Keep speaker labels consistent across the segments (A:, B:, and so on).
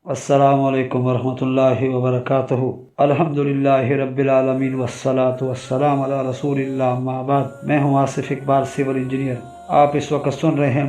A: السلام علیکم ورحمۃ اللہ وبرکاتہ۔ الحمدللہ رب العالمین والصلاة والسلام علی رسول اللہ، اما بعد۔ میں ہوں آصف اقبال، سول انجینئر۔ آپ اس وقت سن رہے ہیں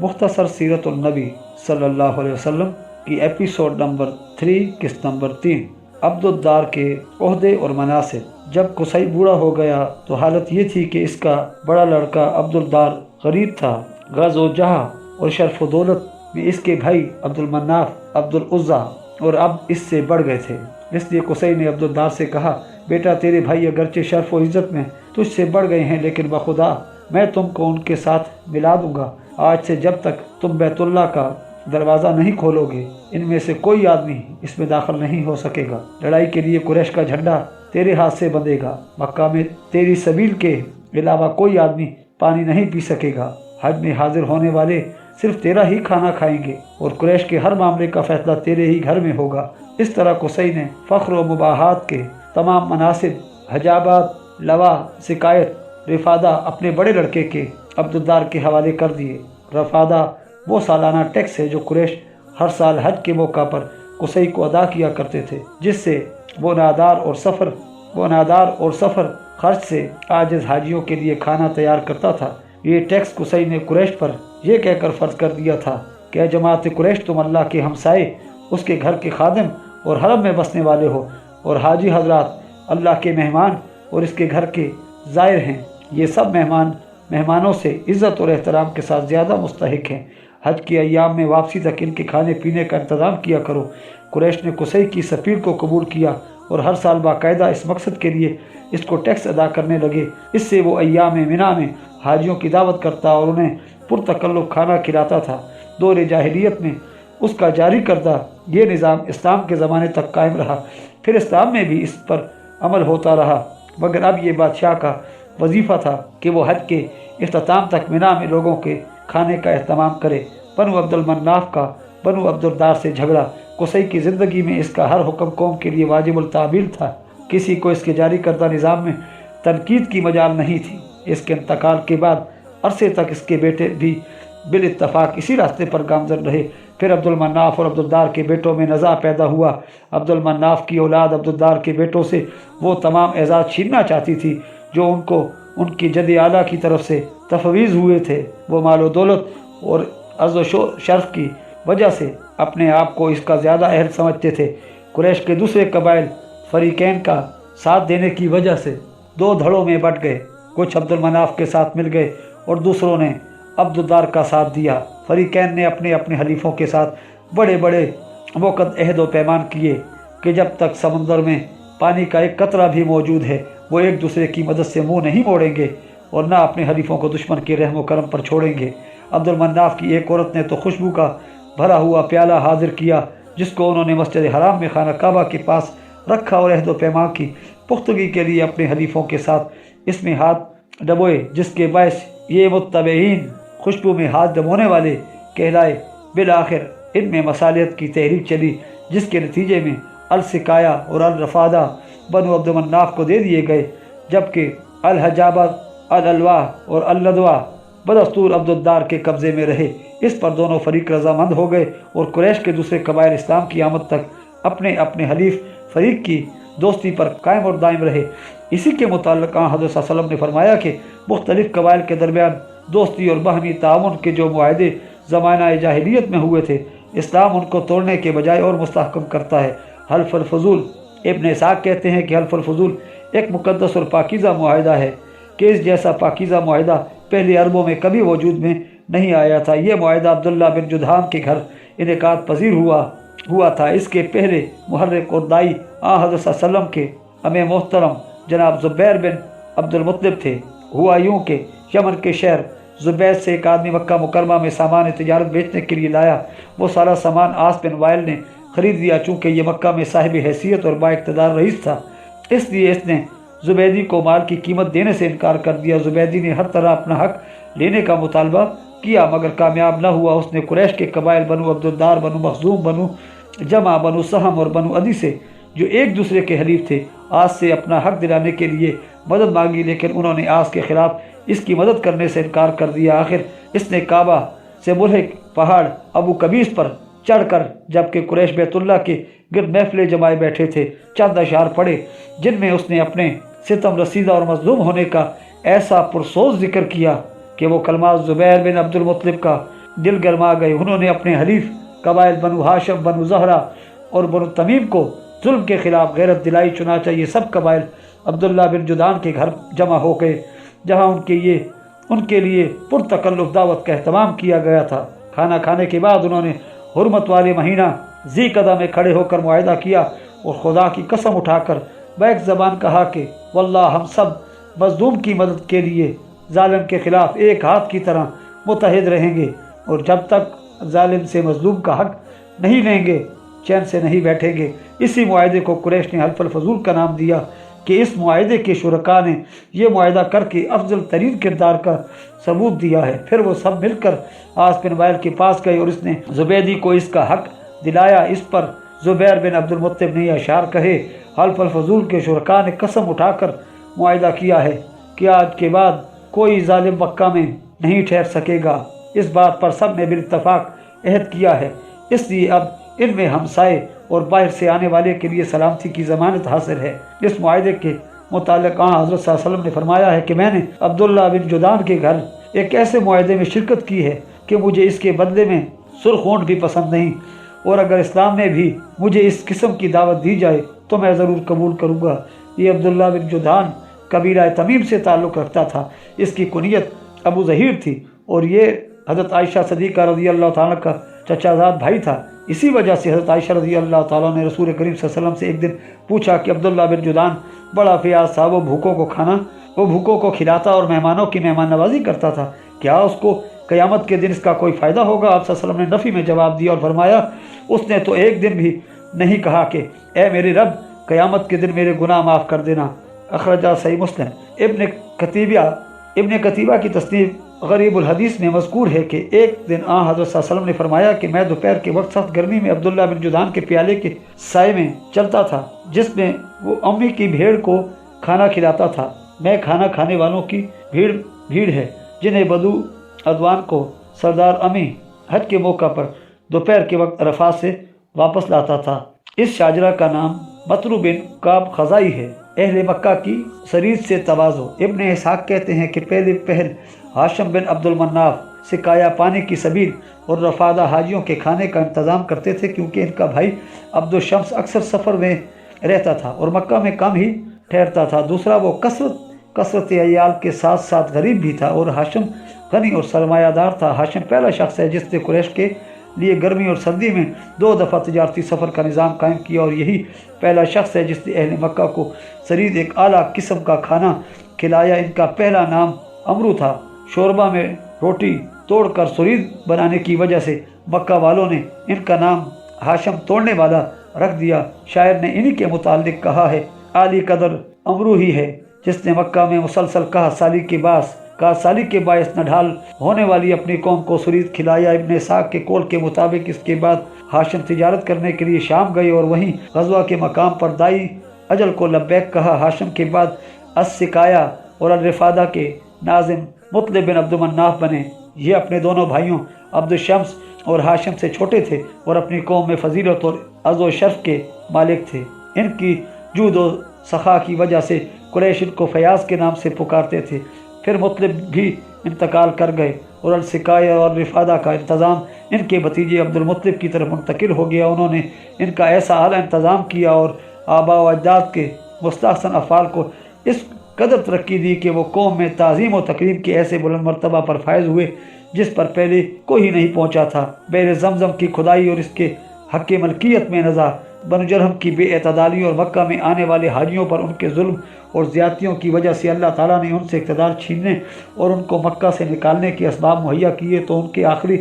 A: مختصر سیرت النبی صلی اللہ علیہ وسلم کی ایپیسوڈ نمبر 3، قسط نمبر 3، عبد الدار کے عہدے اور مناصب۔ جب قصی بوڑھا ہو گیا تو حالت یہ تھی کہ اس کا بڑا لڑکا عبد الدار غریب تھا، غز و جہاں اور شرف و دولت بھی اس کے بھائی عبد المناف، عبد العزا اور اب اس سے بڑھ گئے تھے۔ اس لیے قصی نے عبد الدار سے کہا، بیٹا تیرے بھائی اگرچہ شرف و عزت میں تجھ سے بڑھ گئے ہیں، لیکن بخدا میں تم کو ان کے ساتھ ملا دوں گا۔ آج سے جب تک تم بیت اللہ کا دروازہ نہیں کھولو گے، ان میں سے کوئی آدمی اس میں داخل نہیں ہو سکے گا۔ لڑائی کے لیے قریش کا جھنڈا تیرے ہاتھ سے بندھے گا۔ مکہ میں تیری سبیل کے علاوہ کوئی آدمی پانی نہیں پی سکے گا۔ حج میں حاضر ہونے والے صرف تیرا ہی کھانا کھائیں گے اور قریش کے ہر معاملے کا فیصلہ تیرے ہی گھر میں ہوگا۔ اس طرح قصی نے فخر و مباحات کے تمام مناصب، حجابات، لوا، سقایت، رفادہ اپنے بڑے لڑکے کے عبد الدار کے حوالے کر دیے۔ رفادہ وہ سالانہ ٹیکس ہے جو قریش ہر سال حج کے موقع پر قصی کو ادا کیا کرتے تھے، جس سے وہ نادار اور سفر خرچ سے عاجز حاجیوں کے لیے کھانا تیار کرتا تھا۔ یہ ٹیکس قصی نے قریش پر یہ کہہ کر فرض کر دیا تھا کہ اے جماعت قریش، تم اللہ کے ہمسائے، اس کے گھر کے خادم اور حرم میں بسنے والے ہو، اور حاجی حضرات اللہ کے مہمان اور اس کے گھر کے زائر ہیں۔ یہ سب مہمانوں سے عزت اور احترام کے ساتھ زیادہ مستحق ہیں۔ حج کے ایام میں واپسی تک ان کے کھانے پینے کا انتظام کیا کرو۔ قریش نے قصی کی سفیر کو قبول کیا اور ہر سال باقاعدہ اس مقصد کے لیے اس کو ٹیکس ادا کرنے لگے۔ اس سے وہ ایام منا میں حاجیوں کی دعوت کرتا اور انہیں پرتکلف کھانا کھلاتا تھا۔ دور جاہلیت میں اس کا جاری کردہ یہ نظام اسلام کے زمانے تک قائم رہا، پھر اسلام میں بھی اس پر عمل ہوتا رہا، مگر اب یہ بادشاہ کا وظیفہ تھا کہ وہ حج کے اختتام تک منا میں لوگوں کے کھانے کا اہتمام کرے۔ بنو عبد المناف کا بنو عبد الدار سے جھگڑا۔ قصی کی زندگی میں اس کا ہر حکم قوم کے لیے واجب التعمیل تھا۔ کسی کو اس کے جاری کردہ نظام میں تنقید کی مجال نہیں تھی۔ اس کے انتقال کے بعد عرصے تک اس کے بیٹے بھی بالاتفاق اسی راستے پر گامزن رہے۔ پھر عبد المناف اور عبد الدار کے بیٹوں میں نزاع پیدا ہوا۔ عبد المناف کی اولاد عبد الدار کے بیٹوں سے وہ تمام اعزاز چھیننا چاہتی تھی جو ان کو ان کی جد اعلیٰ کی طرف سے تفویض ہوئے تھے۔ وہ مال و دولت اور عز و شرف کی وجہ سے اپنے آپ کو اس کا زیادہ اہل سمجھتے تھے۔ قریش کے دوسرے قبائل فریقین کا ساتھ دینے کی وجہ سے دو دھڑوں میں بٹ گئے۔ کچھ عبد المناف کے ساتھ مل گئے اور دوسروں نے عبد الدار کا ساتھ دیا۔ فریقین نے اپنے حلیفوں کے ساتھ بڑے بڑے موقت عہد و پیمان کیے کہ جب تک سمندر میں پانی کا ایک قطرہ بھی موجود ہے، وہ ایک دوسرے کی مدد سے منہ نہیں موڑیں گے اور نہ اپنے حلیفوں کو دشمن کے رحم و کرم پر چھوڑیں گے۔ عبد المناف کی ایک عورت نے تو خوشبو کا بھرا ہوا پیالہ حاضر کیا، جس کو انہوں نے مسجد حرام میں خانہ کعبہ کے پاس رکھا اور عہد و پیمان کی پختگی کے لیے اپنے حلیفوں کے ساتھ اس میں ہاتھ ڈبوئے، جس کے باعث یہ متبعین خوشبو میں ہاتھ ڈبونے والے کہلائے۔ بالآخر ان میں مصالحت کی تحریک چلی، جس کے نتیجے میں السقایا اور الرفادہ بنو عبد مناف کو دے دیے گئے، جبکہ الحجابات، الالواح اور اللدوا بدستور عبد الدار کے قبضے میں رہے۔ اس پر دونوں فریق رضامند ہو گئے اور قریش کے دوسرے قبائل اسلام کی آمد تک اپنے حلیف فریق کی دوستی پر قائم اور دائم رہے۔ اسی کے متعلق حضرت صلی اللہ علیہ وسلم نے فرمایا کہ مختلف قبائل کے درمیان دوستی اور باہمی تعاون کے جو معاہدے زمانہ جاہلیت میں ہوئے تھے، اسلام ان کو توڑنے کے بجائے اور مستحکم کرتا ہے۔ حلف الفضول، ابن اسحاق کہتے ہیں کہ حلف الفضول ایک مقدس اور پاکیزہ معاہدہ ہے کہ اس جیسا پاکیزہ معاہدہ پہلے عربوں میں کبھی وجود میں نہیں آیا تھا۔ یہ معاہدہ عبداللہ بن جدھام کے گھر انعقاد پذیر ہوا تھا۔ اس کے پہلے محرک اور دائی حضرت صلی اللہ علیہ وسلم کے امام محترم جناب زبیر بن عبد المطلب تھے۔ ہوا یوں کہ یمن کے شہر زبید سے ایک آدمی مکہ مکرمہ میں سامان تجارت بیچنے کے لیے لایا۔ وہ سارا سامان عاص بن وائل نے خرید لیا، چونکہ یہ مکہ میں صاحب حیثیت اور با اقتدار رئیس تھا، اس لیے اس نے زبیدی کو مال کی قیمت دینے سے انکار کر دیا۔ زبیدی نے ہر طرح اپنا حق لینے کا مطالبہ کیا مگر کامیاب نہ ہوا۔ اس نے قریش کے قبائل بنو عبد الدار، بنو مخزوم، بنو جمع، بنو سہم اور بنو عدی سے، جو ایک دوسرے کے حلیف تھے، آس سے اپنا حق دلانے کے لیے مدد مانگی، لیکن انہوں نے آس کے خلاف اس کی مدد کرنے سے انکار کر دیا۔ آخر اس نے کعبہ سے ملحق پہاڑ ابو قبیس پر چڑھ کر جبکہ قریش بیت اللہ کے گرد محفلیں جمائے بیٹھے تھے چند اشعار پڑھے جن میں اس نے اپنے ستم رسیدہ اور مظلوم ہونے کا ایسا پرسوز ذکر کیا کہ وہ کلمات زبیر بن عبد المطلب کا دل گرما گئے۔ انہوں نے اپنے حلیف قبائل بنو ہاشم، بنو زہرہ اور بنو تمیم کو ظلم کے خلاف غیرت دلائی، چنانچہ یہ سب قبائل عبداللہ بن جدعان کے گھر جمع ہو گئے جہاں ان کے لیے پرتکلف دعوت کا اہتمام کیا گیا تھا۔ کھانا کھانے کے بعد انہوں نے حرمت والے مہینہ ذی قعدہ میں کھڑے ہو کر معاہدہ کیا اور خدا کی قسم اٹھا کر بیک زبان کہا کہ واللہ ہم سب مظلوم کی مدد کے لیے ظالم کے خلاف ایک ہاتھ کی طرح متحد رہیں گے، اور جب تک ظالم سے مظلوم کا حق نہیں لیں گے چین سے نہیں بیٹھیں گے۔ اسی معاہدے کو قریش نے حلف الفضول کا نام دیا کہ اس معاہدے کے شرکاء نے یہ معاہدہ کر کے افضل ترین کردار کا ثبوت دیا ہے۔ پھر وہ سب مل کر عاص بن وائل کے پاس گئے اور اس نے زبیدی کو اس کا حق دلایا۔ اس پر زبیر بن عبد المطلب نے یہ اشعار کہے، حلف الفضول کے شرکاء نے قسم اٹھا کر معاہدہ کیا ہے کہ آج کے بعد کوئی ظالم مکہ میں نہیں ٹھہر سکے گا۔ اس بات پر سب نے بالاتفاق عہد کیا ہے، اس لیے اب ان میں ہمسائے اور باہر سے آنے والے کے لیے سلامتی کی ضمانت حاصل ہے۔ اس معاہدے کے متعلق حضرت صلی اللہ علیہ وسلم نے فرمایا ہے کہ میں نے عبداللہ بن جدعان کے گھر ایک ایسے معاہدے میں شرکت کی ہے کہ مجھے اس کے بدلے میں سرخ اونٹ بھی پسند نہیں، اور اگر اسلام میں بھی مجھے اس قسم کی دعوت دی جائے تو میں ضرور قبول کروں گا۔ یہ عبداللہ بن جدعان قبیلہ تمیم سے تعلق رکھتا تھا، اس کی کنیت ابو ظہیر تھی اور یہ حضرت عائشہ صدیقہ رضی اللہ تعالیٰ کا چچا زاد بھائی تھا۔ اسی وجہ سے حضرت عائشہ رضی اللہ تعالیٰ نے رسول کریم صلی اللہ علیہ وسلم سے ایک دن پوچھا کہ عبداللہ بن جدعان بڑا فیاض تھا، وہ بھوکوں کو کھلاتا اور مہمانوں کی مہمان نوازی کرتا تھا، کیا اس کو قیامت کے دن اس کا کوئی فائدہ ہوگا؟ آپ صلی اللہ علیہ وسلم نے نفی میں جواب دیا اور فرمایا اس نے تو ایک دن بھی نہیں کہا کہ اے میرے رب قیامت کے دن میرے گناہ معاف کر دینا۔ اخرجہ صحیح مسلم۔ ابن قتیبہ کی تصنیف غریب الحدیث میں مذکور ہے کہ ایک دن حضرت صلی اللہ علیہ وسلم نے فرمایا کہ میں دوپہر کے وقت سخت گرمی میں عبداللہ بن جدعان کے پیالے کے سائے میں چلتا تھا جس میں وہ امی کی بھیڑ کو کھانا کھلاتا تھا۔ میں کھانا کھانے والوں کی بھیڑ ہے جنہیں بدو ادوان کو سردار امی حج کے موقع پر دوپہر کے وقت عرفات سے واپس لاتا تھا۔ اس شاجرہ کا نام مطرو بن کعب خزائی ہے۔ اہل مکہ کی سرید سے تواضع۔ ابن اسحاق کہتے ہیں کہ پہل ہاشم بن عبد المناف سکایا پانی کی سبیل اور رفادہ حاجیوں کے کھانے کا انتظام کرتے تھے، کیونکہ ان کا بھائی عبد الشمس اکثر سفر میں رہتا تھا اور مکہ میں کم ہی ٹھہرتا تھا۔ دوسرا وہ کثرت عیال کے ساتھ ساتھ غریب بھی تھا اور ہاشم غنی اور سرمایہ دار تھا۔ ہاشم پہلا شخص ہے جس نے قریش کے لیے گرمی اور سردی میں 2 دفعہ تجارتی سفر کا نظام قائم کیا، اور یہی پہلا شخص ہے جس نے اہل مکہ کو سرید ایک اعلیٰ قسم کا کھانا کھلایا۔ ان کا پہلا نام امرو تھا۔ شوربہ میں روٹی توڑ کر سرید بنانے کی وجہ سے مکہ والوں نے ان کا نام ہاشم توڑنے والا رکھ دیا۔ شاعر نے انہی کے متعلق کہا ہے عالی قدر امرو ہی ہے جس نے مکہ میں مسلسل کہا سالی کے باعث نڈھال ہونے والی اپنی قوم کو سرید کھلایا۔ ابن اسحاق کے قول کے مطابق اس کے بعد ہاشم تجارت کرنے کے لیے شام گئے اور وہیں غزوہ کے مقام پر دائی اجل کو لبیک کہا۔ ہاشم کے بعد السکایا اور الرفادہ کے ناظم مطلب بن عبد مناف بنے۔ یہ اپنے دونوں بھائیوں عبد الشمس اور ہاشم سے چھوٹے تھے اور اپنی قوم میں فضیلت اور عز و شرف کے مالک تھے۔ ان کی جود و سخا کی وجہ سے قریش ان کو فیاض کے نام سے پکارتے تھے۔ پھر مطلب بھی انتقال کر گئے اور السکایا اور رفادہ کا انتظام ان کے بھتیجے عبد المطلب کی طرف منتقل ہو گیا۔ انہوں نے ان کا ایسا اعلیٰ انتظام کیا اور آباء و اجداد کے مستحسن افعال کو اس قدر ترقی دی کہ وہ قوم میں تعظیم و تکریم کے ایسے بلند مرتبہ پر فائز ہوئے جس پر پہلے کوئی نہیں پہنچا تھا۔ بئر زمزم کی کھدائی اور اس کے حق ملکیت میں نزاع، بنو جرہم کی بے اعتدالی اور مکہ میں آنے والے حاجیوں پر ان کے ظلم اور زیادتیوں کی وجہ سے اللہ تعالیٰ نے ان سے اقتدار چھیننے اور ان کو مکہ سے نکالنے کے اسباب مہیا کیے، تو ان کے آخری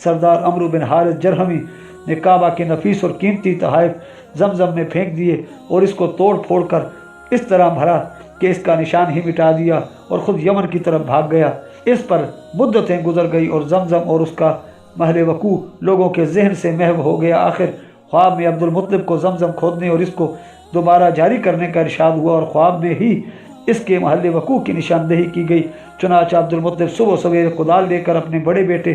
A: سردار عمرو بن حارث جرہمی نے کعبہ کے نفیس اور قیمتی تحائف زمزم میں پھینک دیے اور اس کو توڑ پھوڑ کر اس طرح بھرا کہ اس کا نشان ہی مٹا دیا اور خود یمن کی طرف بھاگ گیا۔ اس پر مدتیں گزر گئی اور زمزم اور اس کا محل وقوع لوگوں کے ذہن سے محو ہو گیا۔ آخر خواب میں عبد المطلب کو زمزم کھودنے اور اس کو دوبارہ جاری کرنے کا ارشاد ہوا اور خواب میں ہی اس کے محل وقوع کی نشاندہی کی گئی۔ چنانچہ عبد المطلب صبح سویرے کدال لے کر اپنے بڑے بیٹے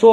A: 100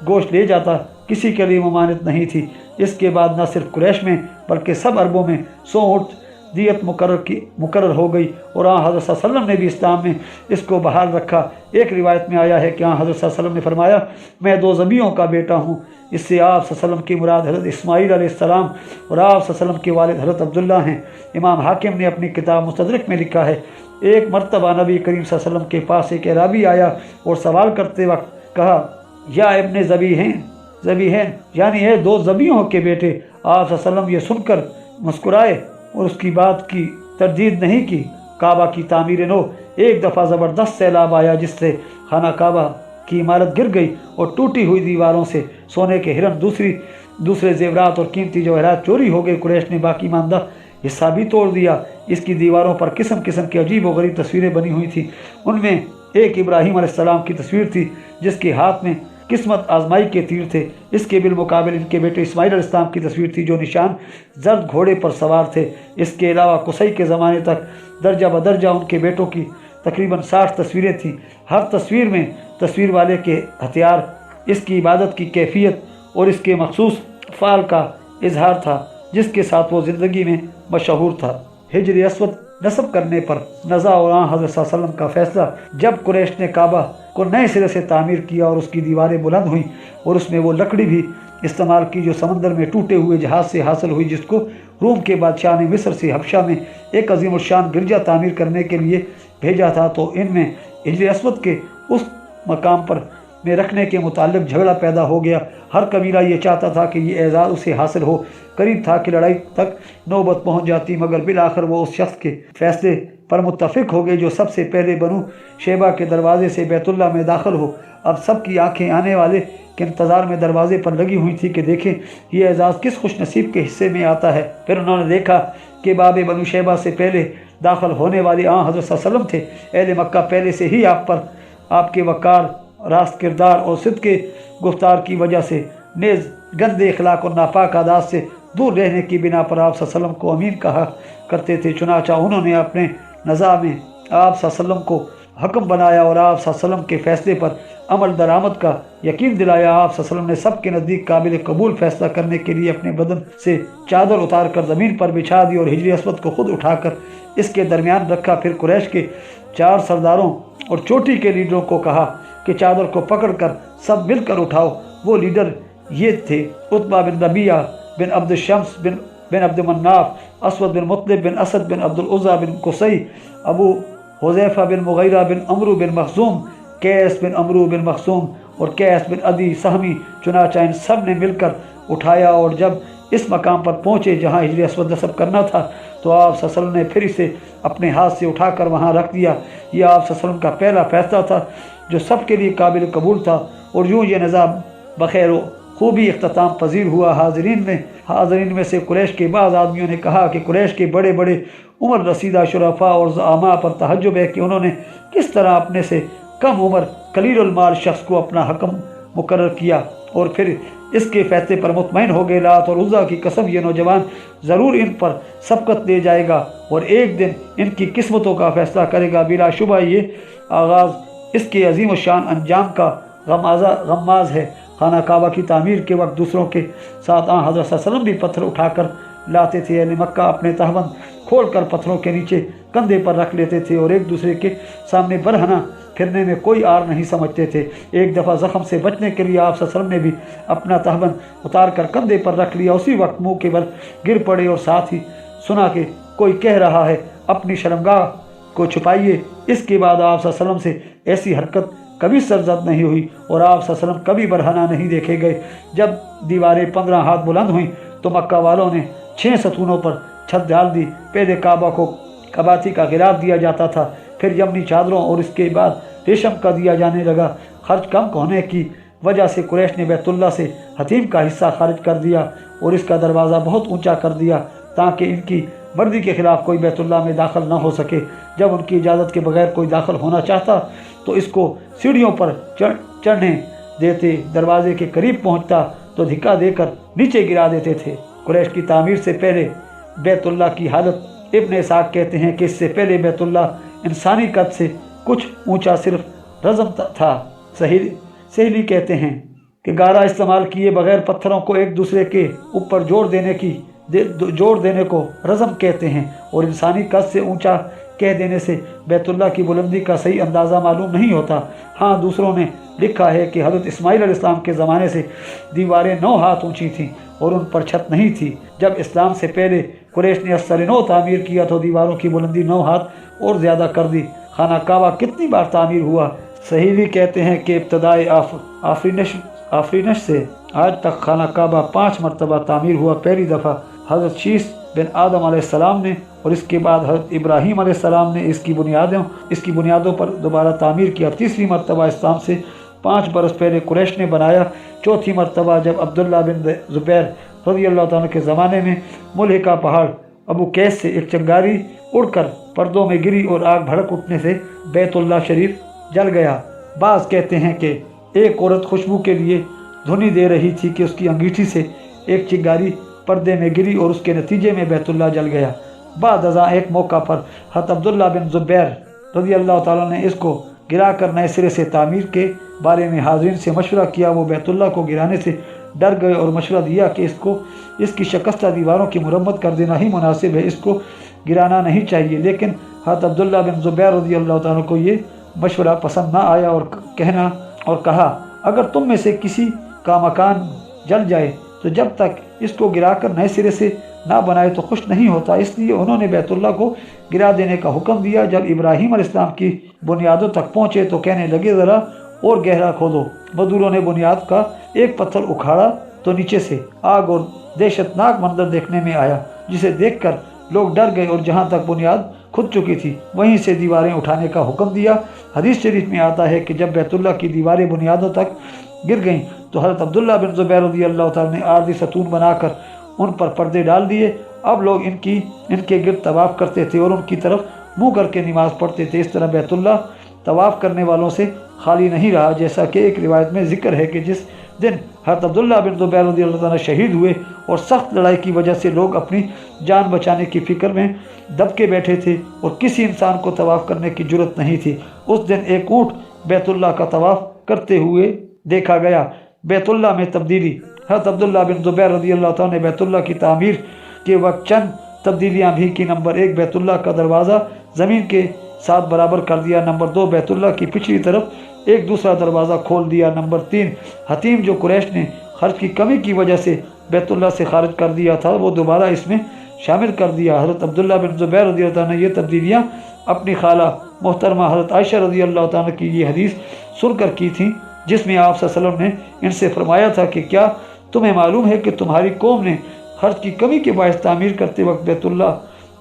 A: گوشت لے جاتا، کسی کے لیے ممانعت نہیں تھی۔ اس کے بعد نہ صرف قریش میں بلکہ سب عربوں میں 100 اونٹ دیت مقرر ہو گئی، اور حضرت صلی اللہ علیہ وسلم نے بھی اسلام میں اس کو بحال رکھا۔ ایک روایت میں آیا ہے کہ حضرت صلی اللہ علیہ وسلم نے فرمایا، میں 2 ذبیحوں کا بیٹا ہوں۔ اس سے آپ صلی اللہ علیہ وسلم کی مراد حضرت اسماعیل علیہ السلام اور آپ صلی اللہ علیہ وسلم کے والد حضرت عبداللہ ہیں۔ امام حاکم نے اپنی کتاب مستدرک میں لکھا ہے، ایک مرتبہ نبی کریم صلی اللہ علیہ وسلم کے پاس ایک اعرابی آیا اور سوال کرتے وقت کہا، یا ابن ذبیحین، یعنی ہے 2 ذبیحوں کے بیٹے۔ آپ صلی اللہ علیہ وسلم یہ سن کر مسکرائے اور اس کی بات کی تردید نہیں کی۔ کعبہ کی تعمیر نو، ایک دفعہ زبردست سیلاب آیا جس سے خانہ کعبہ کی عمارت گر گئی اور ٹوٹی ہوئی دیواروں سے سونے کے ہرن دوسرے زیورات اور قیمتی جواہرات چوری ہو گئے۔ قریش نے باقی ماندہ حصہ بھی توڑ دیا۔ اس کی دیواروں پر قسم قسم کی عجیب و غریب تصویریں بنی ہوئی تھیں۔ ان میں ایک ابراہیم علیہ السلام کی تصویر تھی جس کے ہاتھ میں قسمت آزمائی کے تیر تھے۔ اس کے بالمقابل ان کے بیٹے اسماعیل علیہ السلام کی تصویر تھی جو نشان زرد گھوڑے پر سوار تھے۔ اس کے علاوہ قصی کے زمانے تک درجہ بدرجہ ان کے بیٹوں کی تقریباً 60 تصویریں تھیں۔ ہر تصویر میں تصویر والے کے ہتھیار، اس کی عبادت کی کیفیت اور اس کے مخصوص فعل کا اظہار تھا جس کے ساتھ وہ زندگی میں مشہور تھا۔ ہجر اسود نصب کرنے پر نزا اور حضرت صلی اللہ علیہ وسلم کا فیصلہ۔ جب قریش نے کعبہ کو نئے سرے سے تعمیر کیا اور اس کی دیواریں بلند ہوئیں اور اس میں وہ لکڑی بھی استعمال کی جو سمندر میں ٹوٹے ہوئے جہاز سے حاصل ہوئی، جس کو روم کے بادشاہ نے مصر سے حبشہ میں ایک عظیم الشان گرجا تعمیر کرنے کے لیے بھیجا تھا، تو ان میں ہجر اسود کے اس مقام پر میں رکھنے کے متعلق جھگڑا پیدا ہو گیا۔ ہر قبیلہ یہ چاہتا تھا کہ یہ اعزاز اسے حاصل ہو۔ قریب تھا کہ لڑائی تک نوبت پہنچ جاتی، مگر بالآخر وہ اس شخص کے فیصلے پر متفق ہو گئے جو سب سے پہلے بنو شیبہ کے دروازے سے بیت اللہ میں داخل ہو۔ اب سب کی آنکھیں آنے والے کے انتظار میں دروازے پر لگی ہوئی تھی کہ دیکھیں یہ اعزاز کس خوش نصیب کے حصے میں آتا ہے۔ پھر انہوں نے دیکھا کہ باب بنو شیبہ سے پہلے داخل ہونے والے حضرت صلی اللہ علیہ وسلم تھے۔ اہل مکہ پہلے سے ہی آپ کے وقار، راست کردار اور صدق کے گفتار کی وجہ سے نیز گندے اخلاق اور ناپاک عادات سے دور رہنے کی بنا پر آپ صلی اللہ علیہ وسلم کو امین کہا کرتے تھے۔ چنانچہ انہوں نے اپنے نزاع میں آپ صلی اللہ علیہ وسلم کو حکم بنایا اور آپ صلی اللہ علیہ وسلم کے فیصلے پر عمل درآمد کا یقین دلایا۔ آپ صلی اللہ علیہ وسلم نے سب کے نزدیک قابل قبول فیصلہ کرنے کے لیے اپنے بدن سے چادر اتار کر زمین پر بچھا دی اور ہجر اسود کو خود اٹھا کر اس کے درمیان رکھا۔ پھر قریش کے 4 سرداروں اور چوٹی کے لیڈروں کو کہا کہ چادر کو پکڑ کر سب مل کر اٹھاؤ۔ وہ لیڈر یہ تھے: عتبہ بن ربیعہ بن عبد الشمس بن عبد مناف، اسود بن مطلب بن اسد بن عبد العزیٰ بن قصی، ابو حذیفہ بن مغیرہ بن عمرو بن مخزوم، قیس بن عمرو بن مخزوم اور قیس بن عدی سہمی۔ چنانچہ ان سب نے مل کر اٹھایا اور جب اس مقام پر پہنچے جہاں ہجر اسود نصب کرنا تھا تو آپ صلی اللہ علیہ وسلم نے پھر اسے اپنے ہاتھ سے اٹھا کر وہاں رکھ دیا۔ یہ آپ صلی اللہ علیہ وسلم کا پہلا فیصلہ تھا جو سب کے لیے قابل قبول تھا، اور یوں یہ نظام بخیر و خوبی اختتام پذیر ہوا۔ حاضرین میں سے قریش کے بعض آدمیوں نے کہا کہ قریش کے بڑے بڑے عمر رسیدہ شرفاء اور زعماء پر تعجب ہے کہ انہوں نے کس طرح اپنے سے کم عمر قلیل المال شخص کو اپنا حکم مقرر کیا اور پھر اس کے فیصلے پر مطمئن ہو گئے۔ لات اور عزیٰ کی قسم، یہ نوجوان ضرور ان پر سبقت لے جائے گا اور ایک دن ان کی قسمتوں کا فیصلہ کرے گا۔ بلا شبہ یہ آغاز اس کے عظیم الشان انجام کا غماز ہے۔ خانہ کعبہ کی تعمیر کے وقت دوسروں کے ساتھ حضرت صلی اللہ علیہ وسلم بھی پتھر اٹھا کر لاتے تھے۔ اہل مکہ اپنے تہبند کھول کر پتھروں کے نیچے کندھے پر رکھ لیتے تھے اور ایک دوسرے کے سامنے برہنہ پھرنے میں کوئی آر نہیں سمجھتے تھے۔ ایک دفعہ زخم سے بچنے کے لیے آپ صلی اللہ علیہ وسلم نے بھی اپنا تہبند اتار کر کندھے پر رکھ لیا۔ اسی وقت منہ کے بل گر پڑے اور ساتھ ہی سنا کہ کوئی کہہ رہا ہے، اپنی شرمگاہ کو چھپائیے۔ اس کے بعد آپ صلی اللہ علیہ وسلم سے ایسی حرکت کبھی سرزد نہیں ہوئی اور آپ صلی اللہ علیہ وسلم کبھی برہنہ نہیں دیکھے گئے۔ جب دیواریں 15 ہاتھ بلند ہوئیں تو مکہ والوں نے 6 ستونوں پر چھت ڈال دی۔ پہلے کعبہ کو کباتی کا غلاف دیا جاتا تھا، پھر یمنی چادروں اور اس کے بعد ریشم کا دیا جانے لگا۔ خرچ کم ہونے کی وجہ سے قریش نے بیت اللہ سے حتیم کا حصہ خارج کر دیا اور اس کا دروازہ بہت اونچا کر دیا تاکہ ان کی مرضی کے خلاف کوئی بیت اللہ میں داخل نہ ہو سکے۔ جب ان کی اجازت کے بغیر کوئی داخل ہونا چاہتا تو اس کو سیڑھیوں پر چڑھنے دیتے، دروازے کے قریب پہنچتا تو دھکا دے کر نیچے گرا دیتے تھے۔ قریش کی تعمیر سے پہلے بیت اللہ کی حالت ابن اسحاق کہتے ہیں کہ اس سے پہلے بیت اللہ انسانی قد سے کچھ اونچا صرف رزم تھا۔ سہیلی کہتے ہیں کہ گارا استعمال کیے بغیر پتھروں کو ایک دوسرے کے اوپر جوڑ دینے کو رزم کہتے ہیں، اور انسانی قد سے اونچا کہہ دینے سے بیت اللہ کی بلندی کا صحیح اندازہ معلوم نہیں ہوتا۔ ہاں دوسروں نے لکھا ہے کہ حضرت اسماعیل علیہ السلام کے زمانے سے دیواریں 9 ہاتھ اونچی تھیں اور ان پر چھت نہیں تھی۔ جب اسلام سے پہلے قریش نے اثر نو تعمیر کیا تو دیواروں کی بلندی 9 ہاتھ اور زیادہ کر دی۔ خانہ کعبہ کتنی بار تعمیر ہوا؟ صحیح کہتے ہیں کہ ابتدائے آفرینش سے آج تک خانہ کعبہ 5 مرتبہ تعمیر ہوا۔ پہلی دفعہ حضرت شیش بن آدم علیہ السلام نے، اور اس کے بعد حضرت ابراہیم علیہ السلام نے اس کی بنیادوں پر دوبارہ تعمیر کیا۔ تیسری مرتبہ اسلام سے 5 برس پہلے قریش نے بنایا۔ چوتھی مرتبہ جب عبداللہ بن زبیر رضی اللہ تعالیٰ کے زمانے میں ملحقہ پہاڑ ابو قیس سے ایک چنگاری اڑ کر پردوں میں گری اور آگ بھڑک اٹھنے سے بیت اللہ شریف جل گیا۔ بعض کہتے ہیں کہ ایک عورت خوشبو کے لیے دھنی دے رہی تھی کہ اس کی انگیٹھی سے ایک چنگاری پردے میں گری اور اس کے نتیجے میں بیت اللہ جل گیا۔ بعد ازاں ایک موقع پر حضرت عبداللہ بن زبیر رضی اللہ تعالیٰ نے اس کو گرا کر نئے سرے سے تعمیر کے بارے میں حاضرین سے مشورہ کیا۔ وہ بیت اللہ کو گرانے سے ڈر گئے اور مشورہ دیا کہ اس کی شکستہ دیواروں کی مرمت کر دینا ہی مناسب ہے، اس کو گرانا نہیں چاہیے۔ لیکن حضرت عبداللہ بن زبیر رضی اللہ تعالیٰ کو یہ مشورہ پسند نہ آیا اور کہا اگر تم میں سے کسی کا مکان جل جائے تو جب تک اس کو گرا کر نئے سرے سے نہ بنائے تو خوش نہیں ہوتا۔ اس لیے انہوں نے بیت اللہ کو گرا دینے کا حکم دیا۔ جب ابراہیم علیہ السلام کی بنیادوں تک پہنچے تو کہنے لگے ذرا اور گہرا کھودو۔ مزدوروں نے بنیاد کا ایک پتھر اکھاڑا تو نیچے سے آگ اور دہشت ناک منظر دیکھنے میں آیا، جسے دیکھ کر لوگ ڈر گئے اور جہاں تک بنیاد کھد چکی تھی وہیں سے دیواریں اٹھانے کا حکم دیا۔ حدیث شریف میں آتا ہے کہ جب بیت اللہ کی دیواریں بنیادوں تک گر گئیں تو حضرت عبداللہ بن زبیر رضی اللہ تعالیٰ نے عارضی ستون بنا کر ان پر پردے ڈال دیے۔ اب لوگ ان کے گرد طواف کرتے تھے اور ان کی طرف منہ کر کے نماز پڑھتے تھے۔ اس طرح بیت اللہ طواف کرنے والوں سے خالی نہیں رہا، جیسا کہ ایک روایت میں ذکر ہے کہ جس دن حضرت عبداللہ بن زبیر رضی اللہ تعالیٰ شہید ہوئے اور سخت لڑائی کی وجہ سے لوگ اپنی جان بچانے کی فکر میں دب کے بیٹھے تھے اور کسی انسان کو طواف کرنے کی جرت نہیں تھی، اس دن ایک اونٹ بیت اللہ کا طواف کرتے ہوئے دیکھا گیا۔ بیت اللہ میں تبدیلی۔ حضرت عبداللہ بن زبیر رضی اللہ تعالیٰ نے بیت اللہ کی تعمیر کے وقت چند تبدیلیاں بھی کی۔ نمبر 1، بیت اللہ کا دروازہ زمین کے ساتھ برابر کر دیا۔ نمبر 2، بیت اللہ کی پچھلی طرف ایک دوسرا دروازہ کھول دیا۔ نمبر 3، حتیم جو قریش نے خرچ کی کمی کی وجہ سے بیت اللہ سے خارج کر دیا تھا وہ دوبارہ اس میں شامل کر دیا۔ حضرت عبداللہ بن زبیر رضی اللہ تعالیٰ نے یہ تبدیلیاں اپنی خالہ محترمہ حضرت عائشہ رضی اللہ تعالیٰ کی یہ حدیث سن کر کی تھیں، جس میں آپ صلی اللہ علیہ وسلم نے ان سے فرمایا تھا کہ کیا تمہیں معلوم ہے کہ تمہاری قوم نے خرچ کی کمی کے باعث تعمیر کرتے وقت بیت اللہ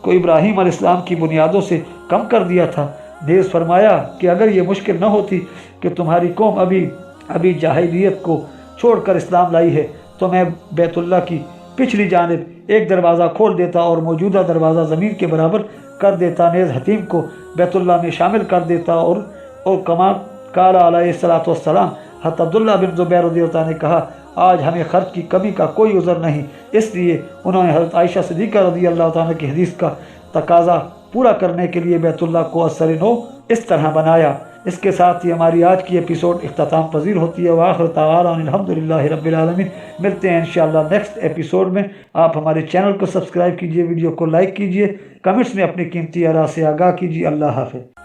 A: کو ابراہیم علیہ السلام کی بنیادوں سے کم کر دیا تھا۔ نیز فرمایا کہ اگر یہ مشکل نہ ہوتی کہ تمہاری قوم ابھی جاہلیت کو چھوڑ کر اسلام لائی ہے تو میں بیت اللہ کی پچھلی جانب ایک دروازہ کھول دیتا اور موجودہ دروازہ زمین کے برابر کر دیتا، نیز حتیم کو بیت اللہ میں شامل کر دیتا اور کما قال علیہ السلام حضرت عبداللہ بن زبیر رضی اللہ عنہ نے کہا آج ہمیں خرچ کی کمی کا کوئی عذر نہیں، اس لیے انہوں نے حضرت عائشہ صدیقہ رضی اللہ تعالیٰ کی حدیث کا تقاضا پورا کرنے کے لیے بیت اللہ کو اثر نو اس طرح بنایا۔ اس کے ساتھ ہی ہماری آج کی ایپیسوڈ اختتام پذیر ہوتی ہے۔ وآخر دعوانا الحمدللہ رب العالمین۔ ملتے ہیں انشاءاللہ نیکسٹ ایپیسوڈ میں۔ آپ ہمارے چینل کو سبسکرائب کیجئے، ویڈیو کو لائک کیجئے، کمنٹس میں اپنی قیمتی آراء سے آگاہ کیجئے۔ اللہ حافظ۔